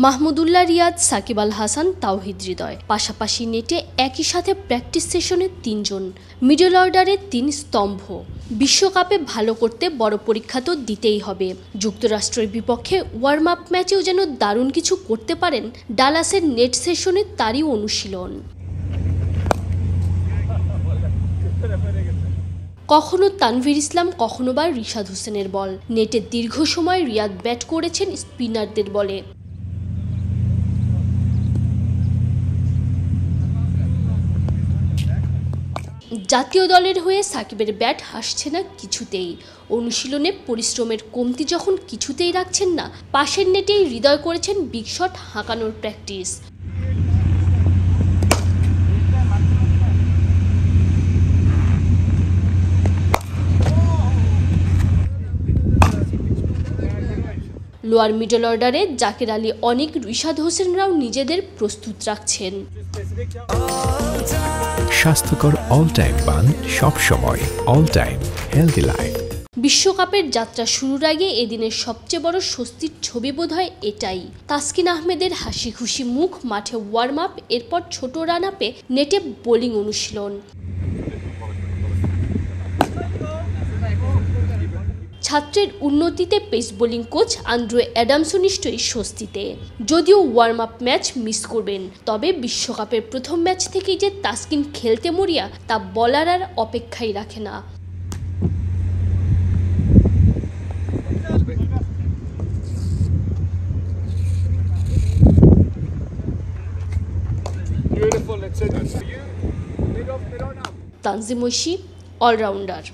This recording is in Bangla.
মাহমুদুল্লাহ রিয়াদ, সাকিব আল হাসান, তাওহিদ হৃদয় পাশাপাশি নেটে একই সাথে প্র্যাকটিস সেশনে ৩ জন, মিডল অর্ডারে ৩ স্তম্ভ। বিশ্বকাপে ভালো করতে বড় পরীক্ষা তো দিতেই হবে। যুক্তরাষ্ট্রের বিপক্ষে ওয়ার্ম আপ ম্যাচেও যেন দারুণ কিছু করতে পারেন ডালাসের নেট সেশনে তারই অনুশীলন। কখনো তানভীর ইসলাম, কখনো বা রিশাদ হোসেনের বল। নেটে দীর্ঘ সময় রিয়াদ ব্যাট করেছেন স্পিনারদের বলে। জাতীয় দলের হয়ে সাকিবের ব্যাট হাসছে না কিছুতেই। অনুশীলনে পরিশ্রমের কমতি যখন কিছুতেই রাখছেন না, পাশের নেটেই হৃদয় করেছেন বিগ শট হাঁকানোর প্র্যাকটিস। লোয়ার মিডল অর্ডারে জাকের আলী, অনেক, রিশাদ হোসেনরাও নিজেদের প্রস্তুত রাখছেন। স্বাস্থ্যকর অল টাইম পান সব সময়, অল টাইম হেলদি লাইফ। বিশ্বকাপের যাত্রা শুরুর আগে এদিনের সবচেয়ে বড় স্বস্তির ছবি বোধহয় এটাই। তাসকিন আহমেদের হাসি খুশি মুখ, মাঠে ওয়ার্ম আপ, এরপর ছোট রান আপে নেটে বোলিং অনুশীলন। ছাত্রের উন্নতিতে পেস বোলিং কোচ আন্দ্রে অ্যাডামসও নিশ্চয়ই স্বস্তিতে। যদিও ওয়ার্ম আপ ম্যাচ মিস করবেন, তবে বিশ্বকাপের প্রথম ম্যাচ থেকেই যে তাসকিন খেলতে মরিয়া তা বলার আর অপেক্ষাই রাখে না। তানজিম ঐশী, অলরাউন্ডার।